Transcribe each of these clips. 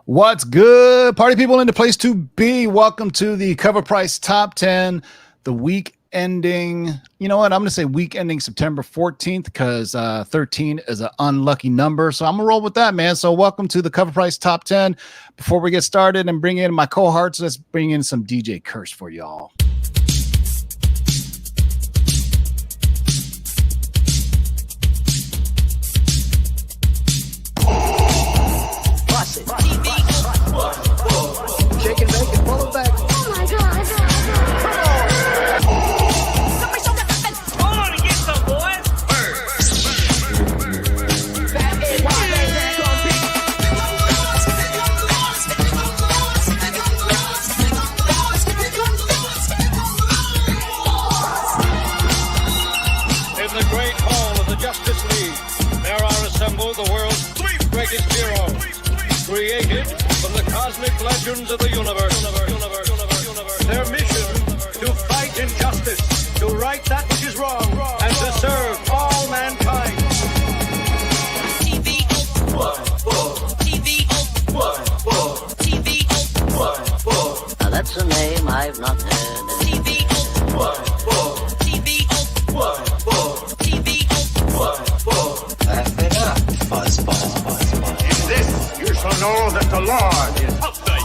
What's good, party people in the place to be? Welcome to the CovrPrice Top 10, the week ending. You know what? I'm going to say week ending September 14th because 13 is an unlucky number. So I'm going to roll with that, man. So welcome to the CovrPrice Top 10. Before we get started and bring in my cohorts, let's bring in some DJ Curse for y'all. Shake and bake and pull it back. Oh my God. Hold on and get some, boys. In the great hall of the Justice League, there are assembled the world's three greatest heroes, created from the cosmic legends of the universe. Their mission, to fight injustice, to right that which is wrong, and to serve all mankind. Now that's a name I've not heard. Laugh it up, fuzzball. In this, you shall know that the Lord is upright.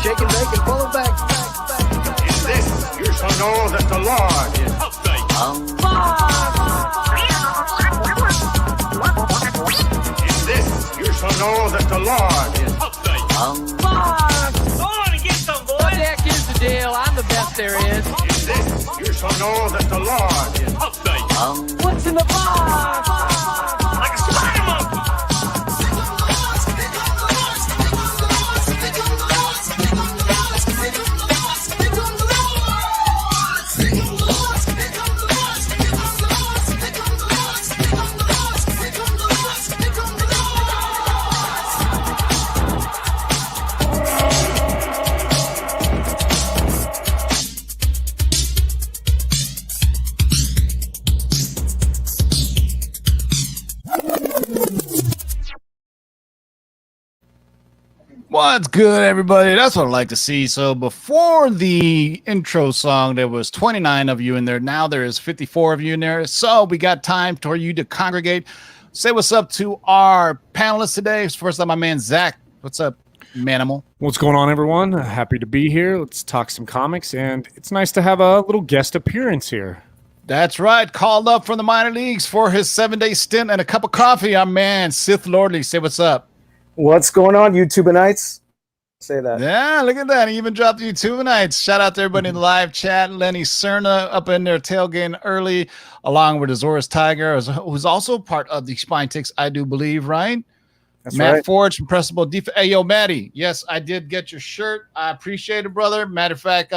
Shake and bake and pull it back. In this, you shall know that the Lord is upright. In this, you shall know that the Lord is upright. Hold on and get some, boys. Heck, here's the deal. I'm the best there is. In this, you shall know that the Lord is upright. What's in the box? Like a spider monkey. What's good, everybody? That's what I like to see. So before the intro song, there was 29 of you in there. Now there is 54 of you in there. So we got time for you to congregate. Say what's up to our panelists today. First up, my man, Zach. What's up, Manimal? What's going on, everyone? Happy to be here. Let's talk some comics, and it's nice to have a little guest appearance here. That's right. Called up from the minor leagues for his 7-day stint and a cup of coffee. Our man, Sith Lordly. Say what's up. What's going on, YouTubeites? Say that. Yeah, look at that. He even dropped YouTube nights. Shout out to everybody in the live chat. Lenny Cerna up in there tailgating early, along with Azores Tiger, who's also part of the Spine Ticks, I do believe, right? That's Matt right. Forge from Pressable Defense. Hey, yo, Matty. Yes, I did get your shirt. I appreciate it, brother. Matter of fact,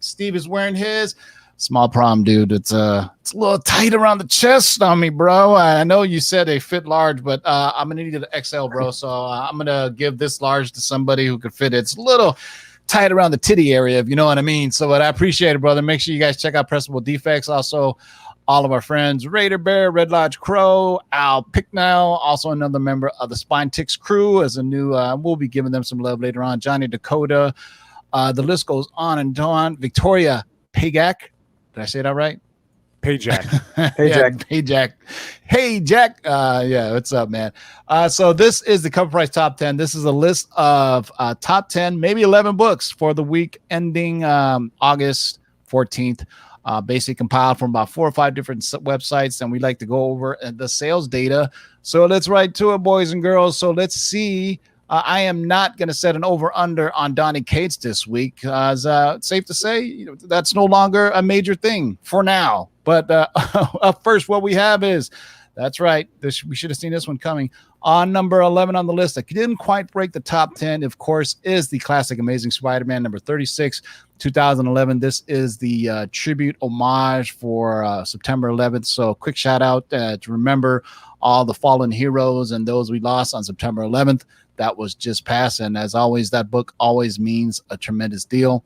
Steve is wearing his. Small problem, dude. It's a little tight around the chest on me, bro. I know you said they fit large, but I'm gonna need an XL, bro. So I'm gonna give this large to somebody who could fit it. It's a little tight around the titty area, if you know what I mean. So, but I appreciate it, brother. Make sure you guys check out Pressable Defects. Also, all of our friends, Raider Bear, Red Lodge Crow, Al Picknell, also another member of the Spine Ticks crew as a new. We'll be giving them some love later on. Johnny Dakota. The list goes on and on. Victoria Pagak. Did I say that right? Payjack. Hey, Yeah, Jack. Hey, Jack. Hey, Jack. Yeah, what's up, man? So this is the CovrPrice Top 10. This is a list of top 10, maybe 11 books for the week ending August 14th. Basically compiled from about 4 or 5 different websites, and we like to go over the sales data. So let's right to it, boys and girls. So let's see. I am not going to set an over-under on Donny Cates this week. It's safe to say that's no longer a major thing for now. But up first, what we have is, that's right, we should have seen this one coming. On number 11 on the list, that didn't quite break the top 10, of course, is the classic Amazing Spider-Man, number 36, 2011. This is the tribute homage for September 11th. So quick shout out to remember all the fallen heroes and those we lost on September 11th. That was just passed. And as always, that book always means a tremendous deal.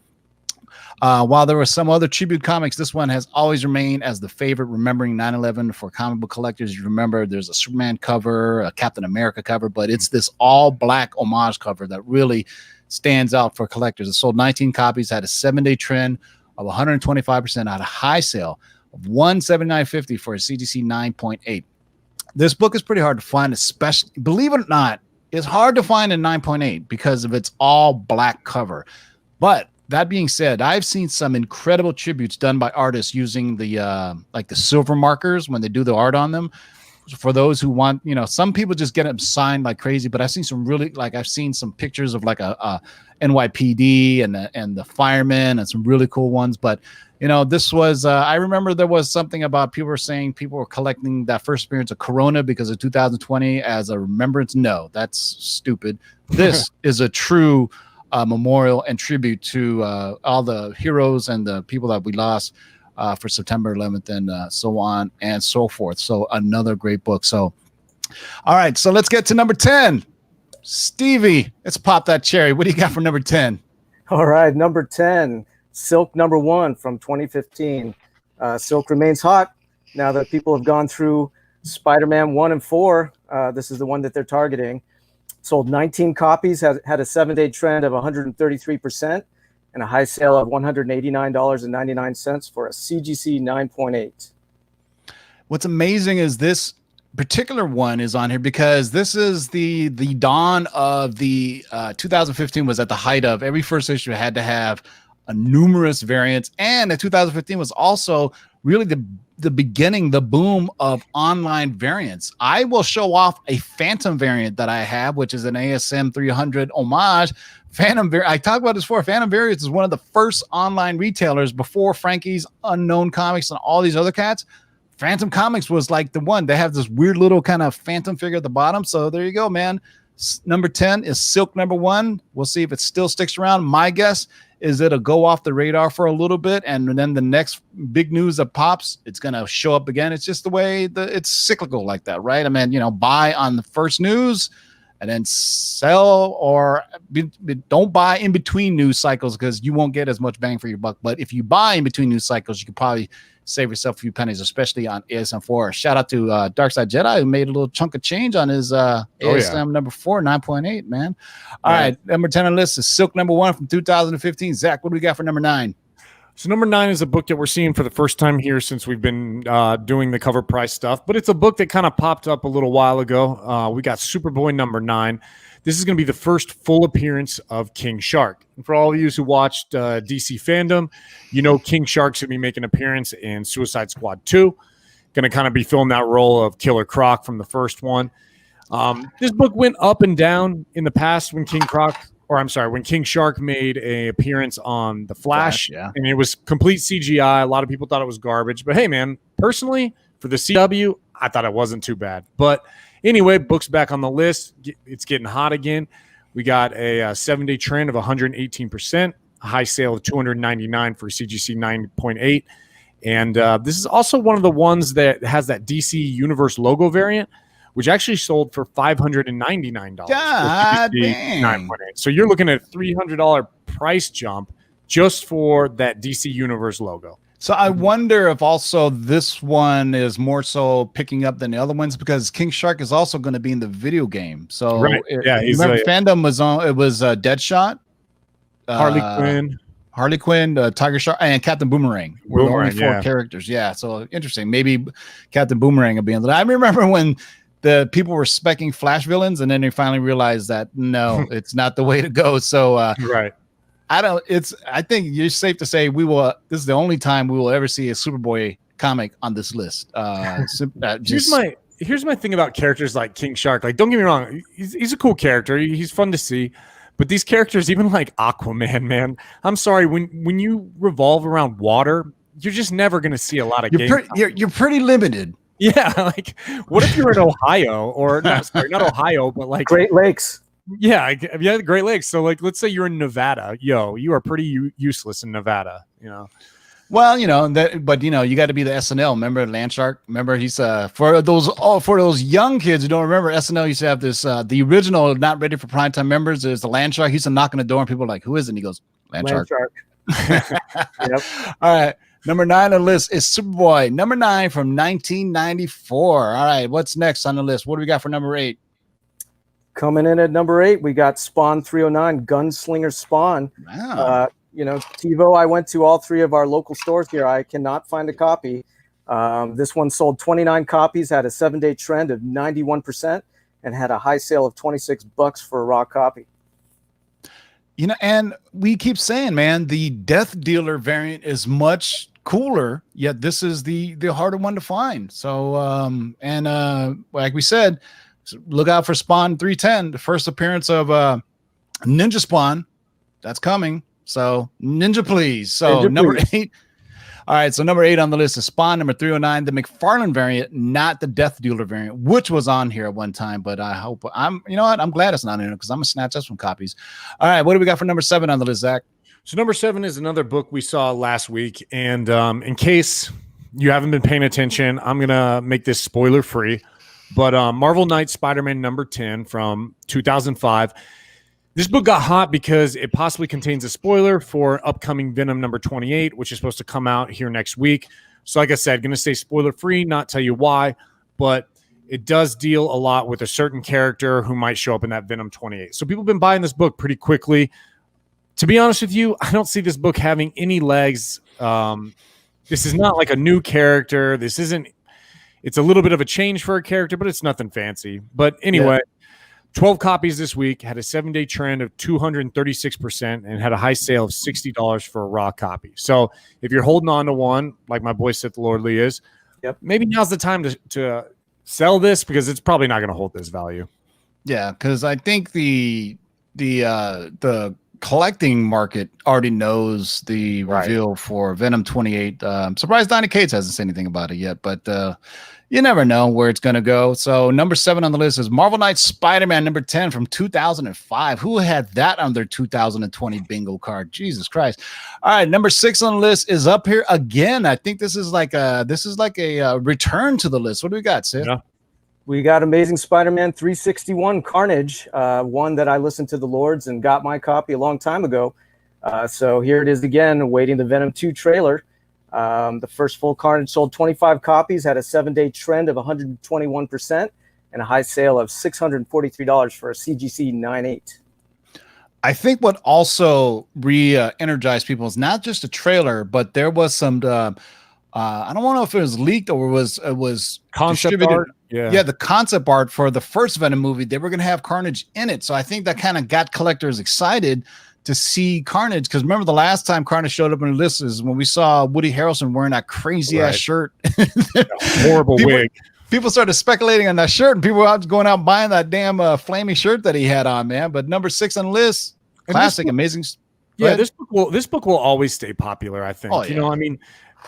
While there were some other tribute comics, this one has always remained as the favorite, remembering 9/11 for comic book collectors. You remember there's a Superman cover, a Captain America cover, but it's this all-black homage cover that really stands out for collectors. It sold 19 copies, had a 7-day trend of 125%, at a high sale of $179.50 for a CGC 9.8. This book is pretty hard to find, especially, believe it or not, it's hard to find a 9.8 because of its all black cover. But that being said, I've seen some incredible tributes done by artists using the like the silver markers when they do the art on them. For those who want, some people just get them signed like crazy, but I've seen some really, I've seen some pictures of like a NYPD and the firemen and some really cool ones. But this was I remember there was something about people were saying people were collecting that first appearance of Corona because of 2020 as a remembrance. No, that's stupid. This is a true memorial and tribute to all the heroes and the people that we lost for September 11th and so on and so forth. So another great book. So, all right. So let's get to number 10. Stevie, let's pop that cherry. What do you got for number 10? All right, number 10, Silk number 1 from 2015. Silk remains hot now that people have gone through Spider-Man 1 and 4. This is the one that they're targeting. Sold 19 copies, had a 7-day trend of 133%, and a high sale of $189.99 for a CGC 9.8. What's amazing is this particular one is on here because this is the dawn of the 2015 was at the height of every first issue had to have a numerous variants, and the 2015 was also really the beginning, the boom of online variants. I will show off a Phantom variant that I have, which is an ASM 300 homage. I talked about this before. Phantom Variants is one of the first online retailers before Frankie's, Unknown Comics, and all these other cats. Phantom Comics was like the one. They have this weird little kind of Phantom figure at the bottom. So there you go, man. Number 10 is Silk number 1. We'll see if it still sticks around. My guess is it'll go off the radar for a little bit, and then the next big news that pops, it's going to show up again. It's just the way it's cyclical like that, right? I mean, buy on the first news and then sell, or don't buy in between news cycles because you won't get as much bang for your buck. But if you buy in between news cycles, you could probably save yourself a few pennies, especially on ASM4. Shout out to Darkside Jedi, who made a little chunk of change on his ASM number 4, 9.8, man. All right, number 10 on the list is Silk number 1 from 2015. Zach, what do we got for number 9? So number 9 is a book that we're seeing for the first time here since we've been doing the CovrPrice stuff, but it's a book that kind of popped up a little while ago. We got Superboy number 9. This is going to be the first full appearance of King Shark. And for all of you who watched DC Fandom, King Shark's going to be making an appearance in Suicide Squad 2. Going to kind of be filling that role of Killer Croc from the first one. This book went up and down in the past when King Shark made an appearance on The Flash. And it was complete CGI. A lot of people thought it was garbage. But hey, man, personally, for the CW, I thought it wasn't too bad. But anyway, book's back on the list. It's getting hot again. We got a 7-day trend of 118%, a high sale of $299 for CGC 9.8. And this is also one of the ones that has that DC Universe logo variant, which actually sold for $599. God dang. 9.8. So you're looking at a $300 price jump just for that DC Universe logo. So I wonder if also this one is more so picking up than the other ones, because King Shark is also going to be in the video game. So right. Remember Fandom was on. It was Deadshot, Harley Quinn, Tiger Shark, and Captain Boomerang. Were the only 4 characters. Yeah. So interesting. Maybe Captain Boomerang will be in. I remember when the people were specking Flash villains, and then they finally realized that no, it's not the way to go. So right. I think you're safe to say this is the only time we will ever see a Superboy comic on this list. Here's my thing about characters like King Shark. Like, don't get me wrong, he's a cool character. He's fun to see. But these characters, even like Aquaman, man, I'm sorry, when you revolve around water, you're just never going to see a lot of you're pretty limited. Yeah, like what if you're in Ohio or not Ohio, but like Great Lakes. Yeah, the Great Lakes. So, like, let's say you're in Nevada. You are pretty useless in Nevada. Well, you got to be the SNL. Remember Landshark? Remember he's for those young kids who don't remember, SNL used to have this the original not ready for primetime members is the Landshark. He used to knock on the door and people are like, "Who is it?" And he goes, "Landshark." Yep. All right. Number 9 on the list is Superboy. Number 9 from 1994. All right. What's next on the list? What do we got for number 8? Coming in at number 8, we got Spawn 309, Gunslinger Spawn. Wow. TiVo, I went to all 3 of our local stores here. I cannot find a copy. This one sold 29 copies, had a 7-day trend of 91%, and had a high sale of $26 for a raw copy. And we keep saying, man, the Death Dealer variant is much cooler, yet this is the harder one to find. So, like we said, look out for Spawn 310, the first appearance of Ninja Spawn. That's coming. So, Ninja, please. So, number 8. All right, so number 8 on the list is Spawn. Number 309, the McFarlane variant, not the Death Dealer variant, which was on here at one time. But I hope I'm glad it's not in it because I'm gonna snatch up some copies. All right, what do we got for number 7 on the list, Zach? So number 7 is another book we saw last week, and in case you haven't been paying attention, I'm gonna make this spoiler free. But Marvel Knight Spider-Man number 10 from 2005. This book got hot because it possibly contains a spoiler for upcoming Venom number 28, which is supposed to come out here next week. So like I said, going to stay spoiler free, not tell you why, but it does deal a lot with a certain character who might show up in that Venom 28. So people have been buying this book pretty quickly. To be honest with you, I don't see this book having any legs. This is not like a new character. It's a little bit of a change for a character, but it's nothing fancy. But anyway, 12 copies this week, had a 7-day trend of 236%, and had a high sale of $60 for a raw copy. So if you're holding on to one, like my boy Sith Lordly is, maybe now's the time to sell this because it's probably not going to hold this value. Yeah, because I think the collecting market already knows the reveal for Venom 28. Surprised Donny Cates hasn't said anything about it yet, but you never know where it's going to go. So number 7 on the list is Marvel Knight Spider-Man number 10 from 2005. Who had that on their 2020 bingo card? Jesus Christ. All right, number 6 on the list is up here again. I think this is like a return to the list. What do we got, Sid? Yeah. We got Amazing Spider-Man 361 Carnage, one that I listened to the Lords and got my copy a long time ago. So here it is again, awaiting the Venom 2 trailer. The first full Carnage sold 25 copies, had a 7-day trend of 121%, and a high sale of $643 for a CGC 9.8. I think what also re-energized people is not just a trailer, but there was some I don't know if it was leaked or it was concept distributed. art. Yeah, the concept art for the first Venom movie, they were going to have Carnage in it. So I think that kind of got collectors excited to see Carnage. Because remember the last time Carnage showed up in the list is when we saw Woody Harrelson wearing that crazy ass shirt. Horrible wig. People started speculating on that shirt, and people were going out buying that damn flaming shirt that he had on, man. But number 6 on the list, classic, amazing. Yeah, this book will always stay popular, I think. You know, I mean,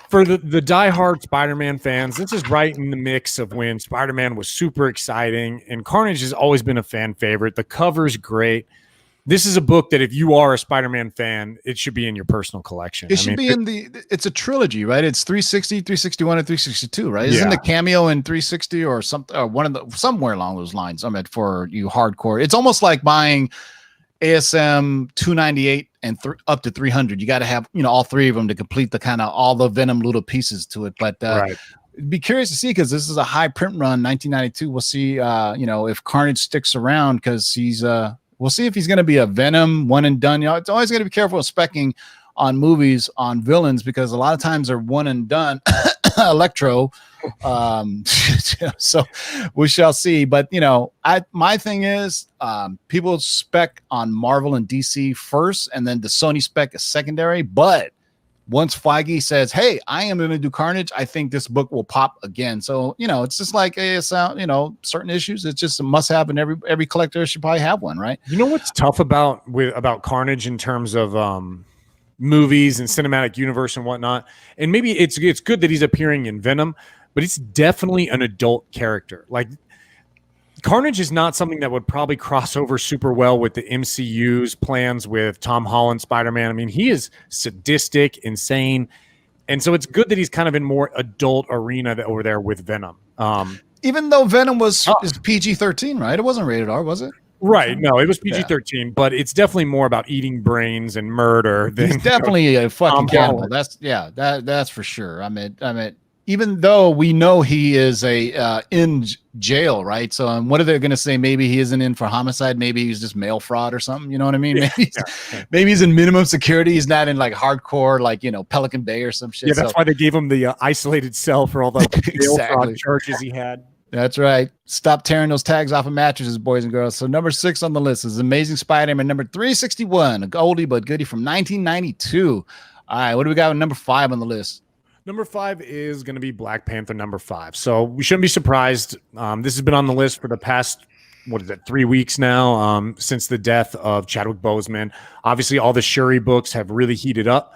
for the diehard Spider-Man fans, this is right in the mix of when Spider-Man was super exciting, and Carnage has always been a fan favorite. The cover's great. This is a book that if you are a Spider-Man fan, it should be in your personal collection. It should be it's a trilogy, right? It's 360, 361, and 362, right? Isn't the cameo in 360 or something, or somewhere along those lines? I mean, for you hardcore, it's almost like buying ASM 298 and up to 300. You got to have, all 3 of them to complete the kind of all the Venom little pieces to it. But be curious to see, because this is a high print run, 1992. We'll see, if Carnage sticks around, because we'll see if he's going to be a Venom one and done. It's always going to be careful with speccing on movies on villains, because a lot of times they're one and done. Electro. So we shall see. But my thing is, people spec on Marvel and DC first, and then the Sony spec is secondary. But once Feige says, "Hey, I am going to do Carnage," I think this book will pop again. So it's just like ASL. Certain issues, it's just a must-have, and every collector should probably have one, right? You know what's tough about Carnage in terms of movies and cinematic universe and whatnot, and maybe it's good that he's appearing in Venom, but it's definitely an adult character. Like, Carnage is not something that would probably cross over super well with the MCU's plans with Tom Holland Spider-Man. I mean, he is sadistic, insane, and so it's good that he's kind of in more adult arena over there with Venom. Even though Venom is PG-13, right? It wasn't rated R, was it? Right. No, it was PG-13, but it's definitely more about eating brains and murder than He's definitely a fucking cannibal. Holland. That's for sure. I mean, even though we know he is in jail, right? So, what are they going to say? Maybe he isn't in for homicide. Maybe he's just mail fraud or something. You know what I mean? Maybe he's in minimum security. He's not in like hardcore, like Pelican Bay or some shit. Yeah, that's why they gave him the isolated cell for all the mail fraud charges he had. That's right. Stop tearing those tags off of mattresses, boys and girls. So number 6 on the list is Amazing Spider-Man number 361, a oldie but goodie from 1992. All right, what do we got with number 5 on the list? Number 5 is going to be Black Panther number 5. So we shouldn't be surprised. This has been on the list for the past, 3 weeks now, since the death of Chadwick Boseman. Obviously, all the Shuri books have really heated up.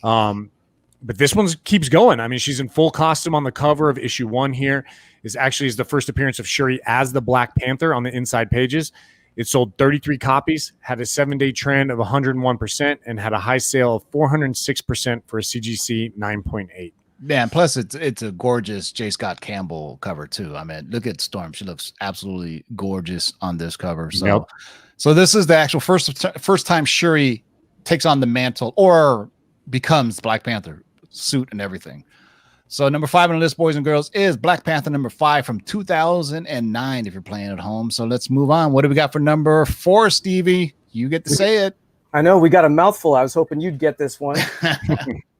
But this one keeps going. I mean, she's in full costume on the cover of issue 1 here. Is the first appearance of Shuri as the Black Panther on the inside pages. It sold 33 copies, had a 7-day trend of 101%, and had a high sale of 406% for a CGC 9.8. Man, plus it's a gorgeous J. Scott Campbell cover too. I mean, look at Storm; she looks absolutely gorgeous on this cover. So, so this is the actual first time Shuri takes on the mantle or becomes Black Panther suit and everything. So number 5 on the list, boys and girls, is Black Panther number 5 from 2009. If you're playing at home, so let's move on. What do we got for number 4, Stevie? You get to say it. I know we got a mouthful. I was hoping you'd get this one.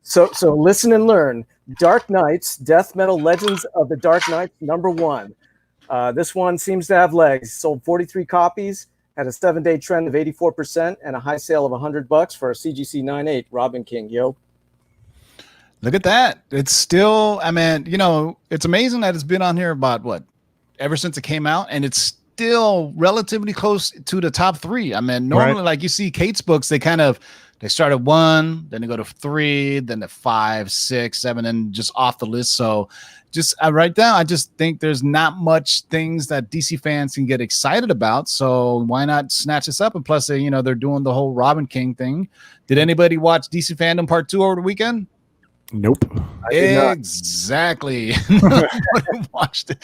So listen and learn. Dark Knights, Death Metal Legends of the Dark Knights, number 1. This one seems to have legs. Sold 43 copies, had a 7-day trend of 84%, and a high sale of $100 for a CGC 9.8. Robin King, yo. Look at that. It's still, I mean, it's amazing that it's been on here about ever since it came out, and it's still relatively close to the top 3. I mean, normally, like you see Kate's books, they start at 1, then they go to 3, then to 5, 6, 7, and just off the list. So just right now, I just think there's not much things that DC fans can get excited about. So why not snatch this up? And plus, they're doing the whole Robin King thing. Did anybody watch DC Fandom Part 2 over the weekend? Nope. Exactly. Watched it.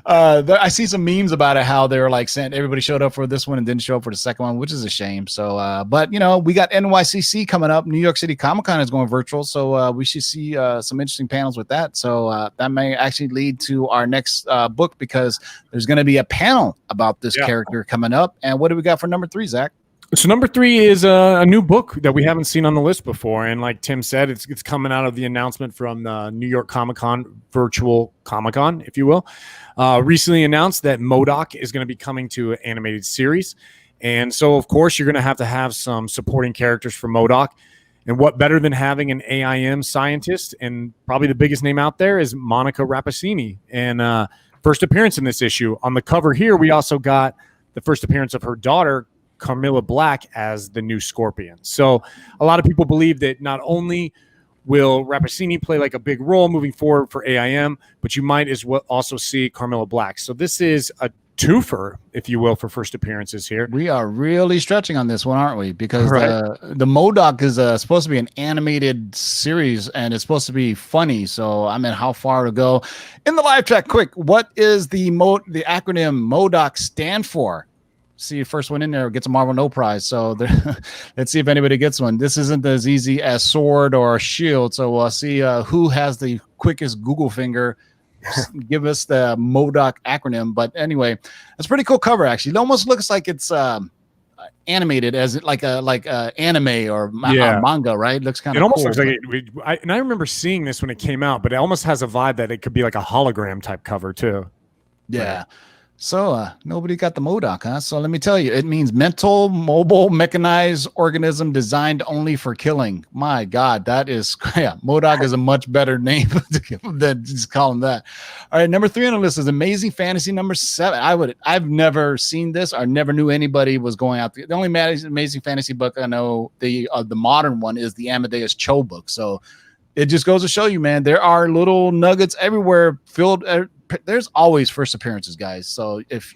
I see some memes about it, how they're like saying everybody showed up for this one and didn't show up for the second one, which is a shame. So, but we got NYCC coming up. New York City Comic Con is going virtual, so we should see some interesting panels with that. So that may actually lead to our next book, because there's going to be a panel about this character coming up. And what do we got for number 3, Zach? So number 3 is a new book that we haven't seen on the list before. And like Tim said, it's coming out of the announcement from the New York Comic-Con, virtual Comic-Con, if you will. Recently announced that MODOK is going to be coming to an animated series. And so, of course, you're going to have some supporting characters for MODOK. And what better than having an AIM scientist? And probably the biggest name out there is Monica Rappaccini. And first appearance in this issue. On the cover here, we also got the first appearance of her daughter, Carmilla Black, as the new Scorpion. So a lot of people believe that not only will Rappaccini play like a big role moving forward for AIM, but you might as well also see Carmilla Black. So this is a twofer, if you will, for first appearances here. We are really stretching on this one, aren't we? Because the MODOK is supposed to be an animated series, and it's supposed to be funny. So I mean, how far to go in the live chat? Quick, what is the acronym MODOK stand for? See, the first one in there gets a Marvel No Prize. So let's see if anybody gets one. This isn't as easy as sword or shield. So we'll see who has the quickest Google finger. Give us the MODOK acronym. But anyway, it's a pretty cool cover, actually. It almost looks like it's animated as like a anime or manga, right? It looks kind of almost cool, looks like it. And I remember seeing this when it came out, but it almost has a vibe that it could be like a hologram type cover too. Yeah. Right. So nobody got the MODOK, huh? So let me tell you, it means mental, mobile, mechanized organism designed only for killing. My God, that is, MODOK is a much better name than just call him that. All right, number 3 on the list is Amazing Fantasy number 7. I've never seen this. I never knew anybody was going out. The only Amazing Fantasy book I know, the modern one, is the Amadeus Cho book. So it just goes to show you, man, there are little nuggets everywhere filled. There's always first appearances, guys. So if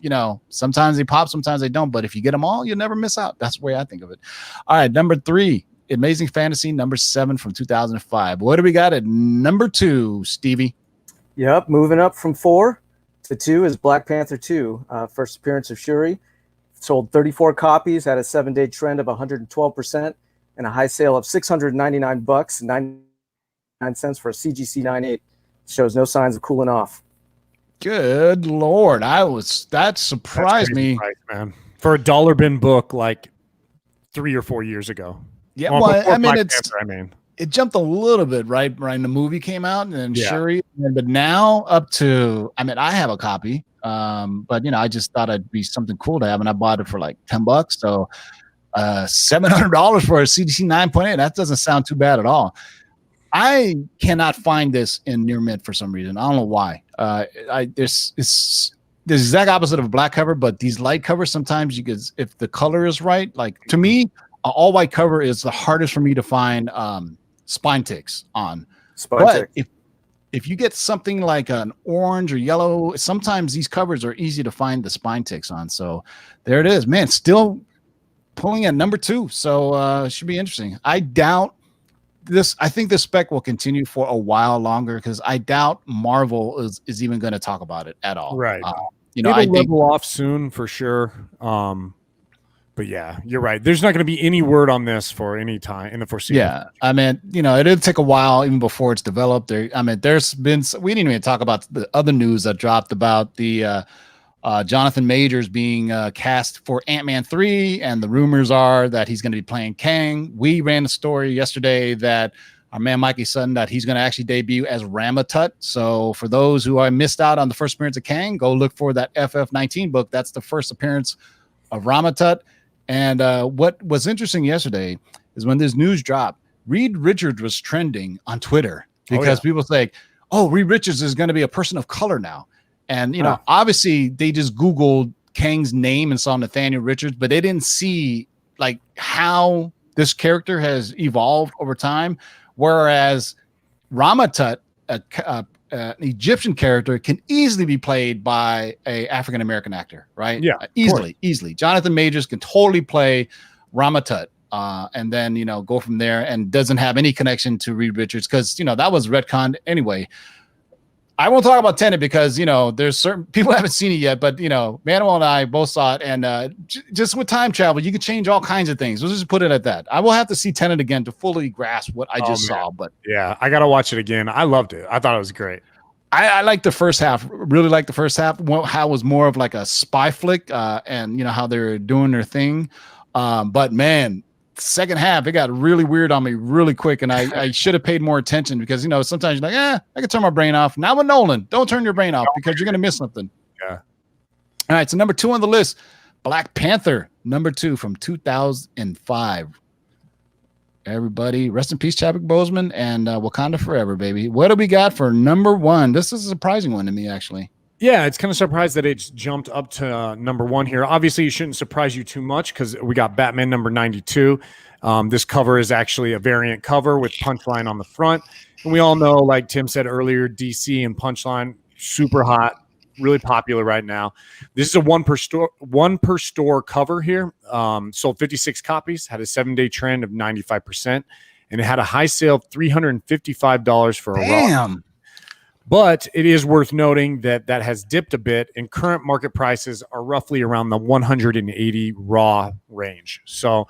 sometimes they pop, sometimes they don't. But if you get them all, you'll never miss out. That's the way I think of it. All right, number 3, Amazing Fantasy number 7 from 2005. What do we got at number 2, Stevie? Yep, moving up from 4 to 2 is Black Panther 2. First appearance of Shuri. sold 34 copies, had a 7-day trend of 112%, and a high sale of $699, 99 cents for a CGC 98. Shows no signs of cooling off. Good Lord. That surprised me. Price, man. For a dollar bin book like 3 or 4 years ago. Yeah, Well, well, before I mean, Black Panther, it jumped a little bit right when the movie came out, and then Yeah. Shuri, but now up to, I mean, I have a copy, but you know, I just thought it'd be something cool to have, and I bought it for like $10. So $700 for a CDC 9.8. That doesn't sound too bad at all. I cannot find this in near mint for some reason. I don't know why. It's the exact opposite of a black cover, but these light covers, sometimes you could, if the color is right, like to me, an all white cover is the hardest for me to find spine ticks on. But if you get something like an orange or yellow, sometimes these covers are easy to find the spine ticks on. So there it is, man. Still pulling at number 2. So it should be interesting. I doubt this. I think this spec will continue for a while longer, because I doubt Marvel is even going to talk about it at all. Right. You know, it'll I think level off soon for sure. But yeah, you're right. There's not going to be any word on this for any time in the foreseeable. Yeah, I mean, you know, it'll take a while even before it's developed. I mean, there's been, we didn't even talk about the other news that dropped about the Jonathan Majors being cast for Ant-Man 3, and the rumors are that he's going to be playing Kang. We ran a story yesterday that our man Mikey Sutton, that he's going to actually debut as Ramatut. So for those who are missed out on the first appearance of Kang, go look for that FF19 book. That's the first appearance of Ramatut. And what was interesting yesterday is when this news dropped, Reed Richards was trending on Twitter because people say, oh, Reed Richards is going to be a person of color now. And, you know, obviously they just Googled Kang's name and saw Nathaniel Richards, but they didn't see like how this character has evolved over time. Whereas Ramatut, an Egyptian character, can easily be played by a African-American actor, right? Yeah, easily. Jonathan Majors can totally play Ramatut, and then, you know, go from there, and doesn't have any connection to Reed Richards, because, you know, that was retconned anyway. I won't talk about Tenet because, you know, there's certain people haven't seen it yet, but, you know, Manuel and I both saw it, and just with time travel, you can change all kinds of things. Let's just put it at that. I will have to see Tenet again to fully grasp what I just saw, but yeah, I got to watch it again. I loved it. I thought it was great. I like the first half, really like the first half. How it was more of like a spy flick, and, you know, how they're doing their thing. But man, second half, it got really weird on me really quick, and I should have paid more attention, because, you know, sometimes you're like, I can turn my brain off. Now with Nolan, don't turn your brain off, because you're gonna miss something. Yeah. All right, so number 2 on the list, Black Panther, number 2 from 2005. Everybody, rest in peace, Chadwick Boseman, and Wakanda forever, baby. What do we got for number 1? This is a surprising one to me, actually. Yeah, it's kind of surprised that it's jumped up to number 1 here. Obviously, it shouldn't surprise you too much, because we got Batman number 92. This cover is actually a variant cover with Punchline on the front. And we all know, like Tim said earlier, DC and Punchline, super hot, really popular right now. This is a one per store cover here. Sold 56 copies, had a 7-day trend of 95%, and it had a high sale of $355 for a raw. But it is worth noting that that has dipped a bit, and current market prices are roughly around the 180 raw range. So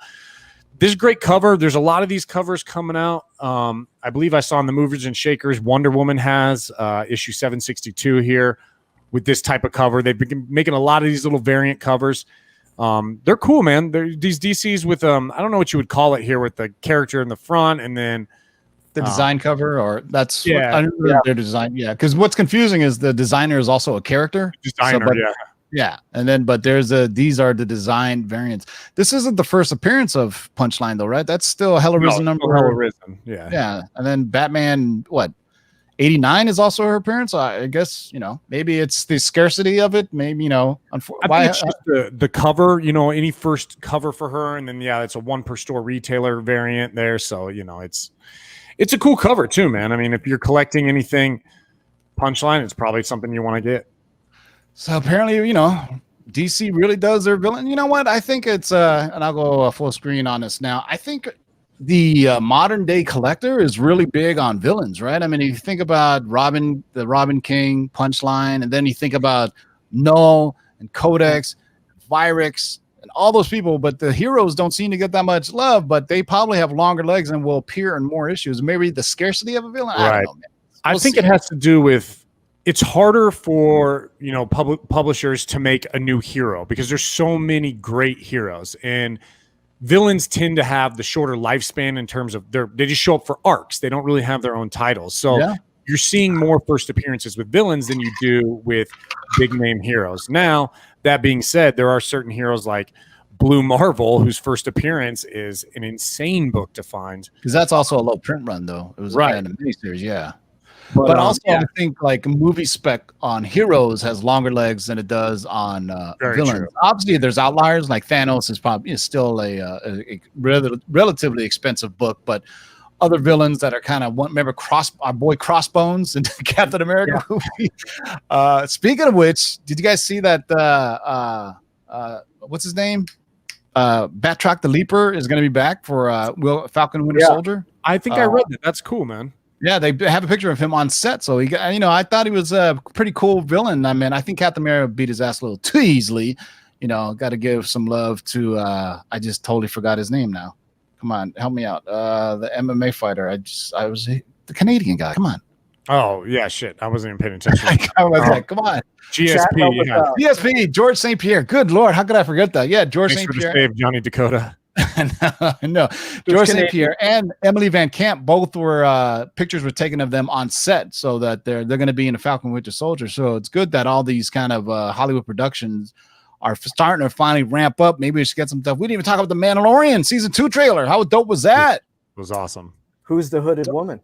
this is a great cover. There's a lot of these covers coming out. I believe I saw in the Movers and Shakers, Wonder Woman has issue 762 here with this type of cover. They've been making a lot of these little variant covers. They're cool, man. They're these DCs with I don't know what you would call it here, with the character in the front and then the design cover, or that's yeah, their design. Yeah, because what's confusing is the designer is also a character. Designer, yeah. And then, but these are the design variants. This isn't the first appearance of Punchline though, right? That's still a Hella Risen number. Hella Risen, yeah. And then Batman, 89 is also her appearance. I guess, you know, maybe it's the scarcity of it. Maybe, you know, I think it's just the cover, you know, any first cover for her. And then, it's a 1 per store retailer variant there. So, you know, it's a cool cover too, man. I mean, if you're collecting anything Punchline, it's probably something you want to get. So apparently, you know, DC really does their villain. You know what? I think it's, and I'll go full screen on this now. I think the modern day collector is really big on villains, right? I mean, if you think about the Robin King Punchline, and then you think about Null and Codex, Virix, and all those people, but the heroes don't seem to get that much love, but they probably have longer legs and will appear in more issues. Maybe the scarcity of a villain. I don't know, man. I think it has to do with it's harder for publishers to make a new hero because there's so many great heroes, and villains tend to have the shorter lifespan in terms of they just show up for arcs. They don't really have their own titles. So you're seeing more first appearances with villains than you do with big name heroes. Now, that being said, there are certain heroes like Blue Marvel, whose first appearance is an insane book to find. Because that's also a low print run, though. It was a miniseries, yeah. But also, I think like a movie spec on heroes has longer legs than it does on villains. True. Obviously, there's outliers. Like Thanos is probably still a relatively expensive book, but other villains that are kind of remember our boy Crossbones in the Captain America movie. Speaking of which, did you guys see that? What's his name? Batroc the Leaper is going to be back for Falcon Winter Soldier. I think I read that. That's cool, man. Yeah, they have a picture of him on set. So he got, I thought he was a pretty cool villain. I mean, I think Captain America beat his ass a little too easily. Got to give some love to. I just totally forgot his name now. Come on, help me out. The MMA fighter. I was the Canadian guy. Come on. Oh yeah, shit. I wasn't even paying attention. I was like, come on. GSP. GSP. George St. Pierre. Good Lord, how could I forget that? Yeah, George St. Pierre. Save Johnny Dakota. no, George St. Pierre and Emily Van Camp both were pictures were taken of them on set, so that they're going to be in the Falcon Winter Soldier. So it's good that all these kind of Hollywood productions are starting to finally ramp up. Maybe we should get some stuff. We didn't even talk about the Mandalorian season 2 trailer. How dope was that? It was awesome. Who's the hooded woman?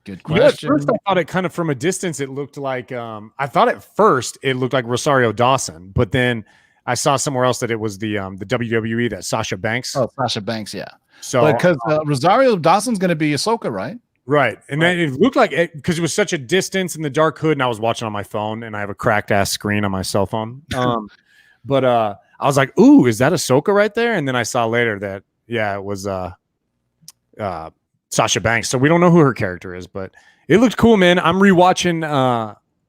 Good question. At first I thought it kind of from a distance, it looked like I thought at first it looked like Rosario Dawson, but then I saw somewhere else that it was the WWE, that Sasha Banks. Oh, Sasha Banks, yeah. So because Rosario Dawson's going to be Ahsoka, right? Right. And then it looked like it because it was such a distance in the dark hood, and I was watching on my phone, and I have a cracked ass screen on my cell phone. But I was like, ooh, is that Ahsoka right there? And then I saw later that, it was Sasha Banks. So we don't know who her character is, but it looked cool, man. I'm rewatching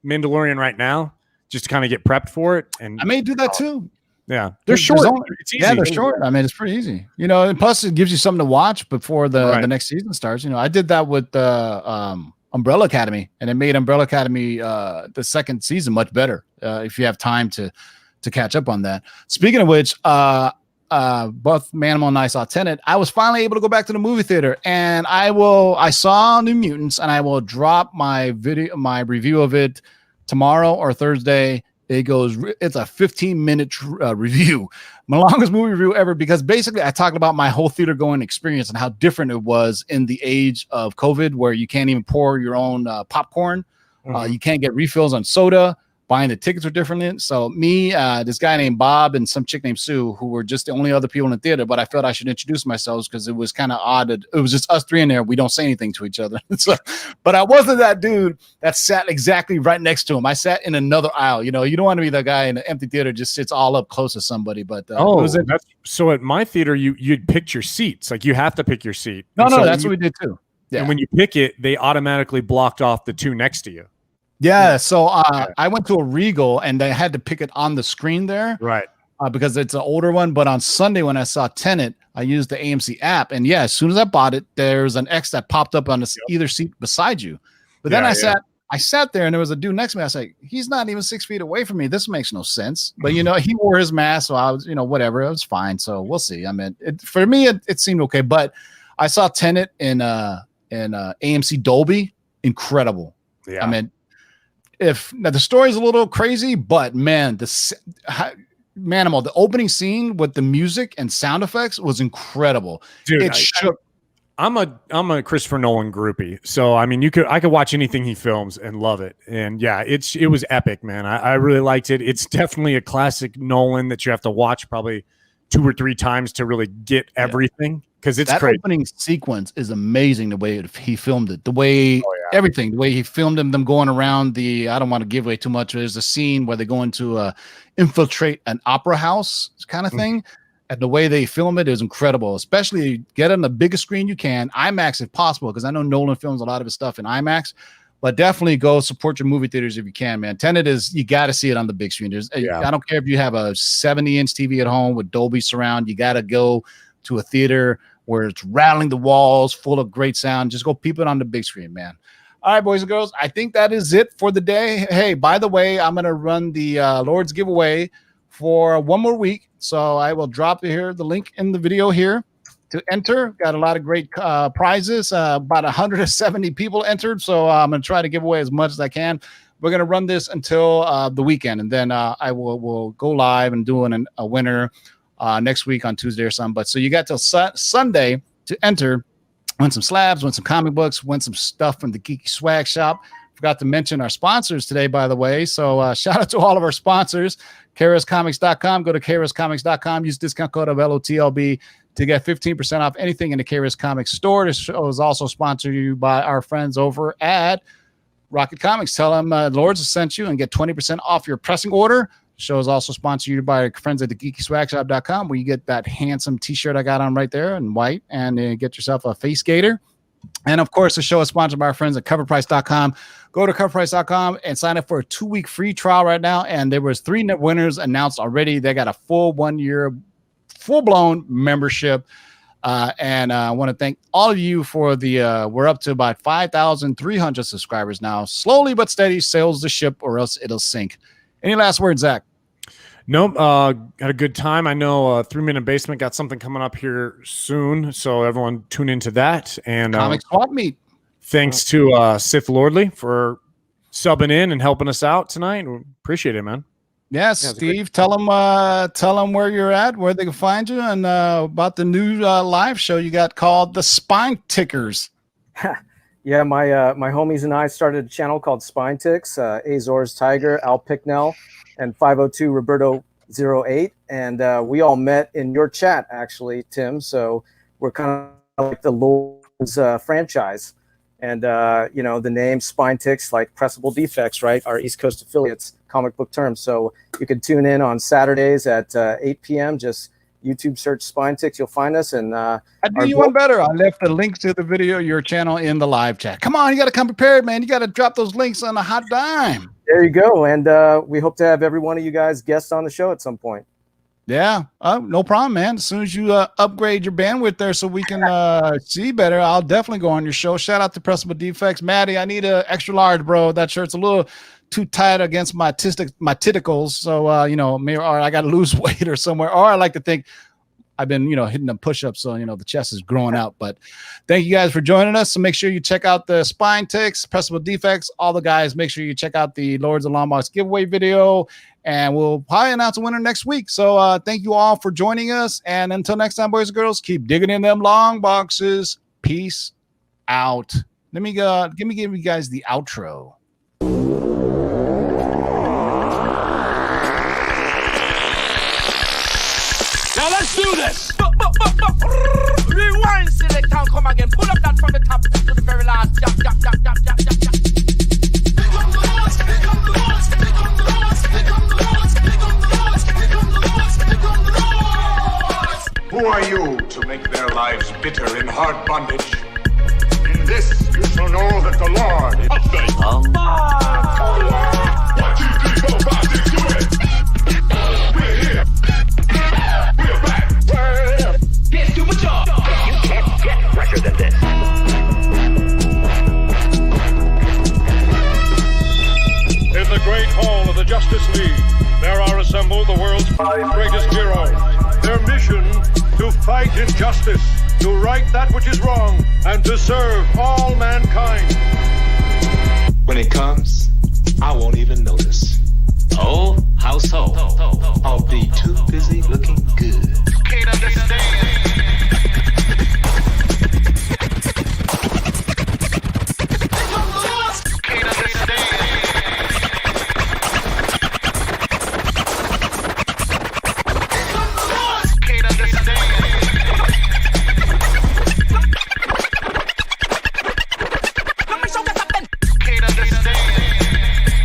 Mandalorian right now just to kind of get prepped for it. And I may do that too. Yeah. They're short. It's easy. Yeah, they're short. I mean, it's pretty easy. And plus it gives you something to watch before the next season starts. I did that with Umbrella Academy, and it made Umbrella Academy the second season much better if you have time to catch up on that. Speaking of which, both Manimal and I saw Tenet. I was finally able to go back to the movie theater, and I saw New Mutants, and I will drop my review of it tomorrow or Thursday. It's a 15-minute review, my longest movie review ever, because basically I talked about my whole theater going experience and how different it was in the age of COVID, where you can't even pour your own popcorn. You can't get refills on soda. Buying the tickets were different. So me, this guy named Bob, and some chick named Sue, who were just the only other people in the theater, but I felt I should introduce myself because it was kind of odd. It was just us three in there. We don't say anything to each other. But I wasn't that dude that sat exactly right next to him. I sat in another aisle. You don't want to be the guy in an empty theater just sits all up close to somebody. But so at my theater, you'd pick your seats. Like you have to pick your seat. No, that's what we did too. Yeah. And when you pick it, they automatically blocked off the two next to you. Yeah, so I went to a Regal, and they had to pick it on the screen there, right? Because it's an older one. But on Sunday when I saw Tenet, I used the AMC app, and as soon as I bought it, there's an X that popped up on either seat beside you. But then I sat there, and there was a dude next to me. I was like, he's not even 6 feet away from me. This makes no sense. But he wore his mask, so I was, whatever. It was fine. So we'll see. I mean, for me, it seemed okay. But I saw Tenet in AMC Dolby, incredible. Yeah, I mean. Now the story's a little crazy, but man, Manimal, the opening scene with the music and sound effects was incredible. Dude, I'm a Christopher Nolan groupie, so I mean, I could watch anything he films and love it. And yeah, it was epic, man. I really liked it. It's definitely a classic Nolan that you have to watch probably 2 or 3 times to really get everything. Because it's crazy. Opening sequence is amazing. The way he filmed it, the way everything, the way he filmed them going around I don't want to give away too much. There's a scene where they go into infiltrate an opera house kind of thing, and the way they film it is incredible. Especially get on the biggest screen you can, IMAX if possible, because I know Nolan films a lot of his stuff in IMAX. but definitely go support your movie theaters if you can, man. Tenet is, you got to see it on the big screen. I don't care if you have a 70-inch TV at home with Dolby Surround. You got to go to a theater where it's rattling the walls, full of great sound. Just go peep it on the big screen, man. All right, boys and girls, I think that is it for the day. Hey, by the way, I'm going to run the Lord's giveaway for one more week. So I will drop here the link in the video here to enter. Got a lot of great prizes. About 170 people entered. So I'm going to try to give away as much as I can. We're going to run this until the weekend. And then I will go live and do a winner next week on Tuesday or something. But so you got till Sunday to enter. Win some slabs, win some comic books, win some stuff from the Geeky Swag Shop. Forgot to mention our sponsors today, by the way. So shout out to all of our sponsors. KRSComics.com. Go to KRSComics.com. Use discount code of LOTLB to get 15% off anything in the KRS Comics store. This show is also sponsored by our friends over at Rocket Comics. Tell them Lords has sent you and get 20% off your pressing order. The show is also sponsored by our friends at the GeekySwagShop.com, where you get that handsome T-shirt I got on right there in white, and get yourself a face gator. And of course, the show is sponsored by our friends at CovrPrice.com. Go to CovrPrice.com and sign up for a 2-week free trial right now. And there was 3 winners announced already. They got a full 1-year, full-blown membership. And I want to thank all of you for the, we're up to about 5,300 subscribers now. Slowly but steady, sails the ship or else it'll sink. Any last words, Zach? Nope. Had a good time. I know 3 Minute Basement got something coming up here soon, so everyone tune into that. And Comic Swap Meet. Thanks to Sith Lordly for subbing in and helping us out tonight. Appreciate it, man. Yes, yeah, Steve. Tell them where you're at, where they can find you, and about the new live show you got called the Spine Tickers. Yeah, my homies and I started a channel called Spine Ticks. Azor's Tiger, Al Picknell, and 502 Roberto 08, and we all met in your chat, actually, Tim. So we're kind of like the Lord's franchise, and the name Spine Ticks, like pressable defects, right? Our East Coast affiliates, comic book terms. So you can tune in on Saturdays at 8 p.m. Just YouTube search Spine Ticks, you'll find us. And I do you one better. I left the link to the video, your channel, in the live chat. Come on, you got to come prepared, man. You got to drop those links on a hot dime. There you go. And we hope to have every one of you guys guests on the show at some point. Yeah, no problem, man. As soon as you upgrade your bandwidth there so we can see better, I'll definitely go on your show. Shout out to Pressable Defects. Maddie, I need an extra large, bro. That shirt's a little too tight against my titticles. So, maybe, or I got to lose weight or somewhere. Or I like to think I've been, hitting them push-ups. So, the chest is growing out. But thank you guys for joining us. So make sure you check out the Spine Ticks, Pressable Defects, all the guys. Make sure you check out the Lords of Long Box giveaway video. And we'll probably announce a winner next week. So thank you all for joining us. And until next time, boys and girls, keep digging in them long boxes. Peace out. Let me give you guys the outro. Now let's do this. Rewind, select, and come again. Pull up that from the top to the very last. Who are you to make their lives bitter in hard bondage? In this you shall know that the Lord is faithful. 1, 2, 3, 4, 5, 6, do it! We're here. We're back. Word up. Let's do a job. You can't get fresher than this. In the great hall of the Justice League, there are assembled the world's 5 greatest heroes. Their mission, to fight injustice, to right that which is wrong, and to serve all mankind. When it comes, I won't even notice. Oh, how so? I'll be too busy looking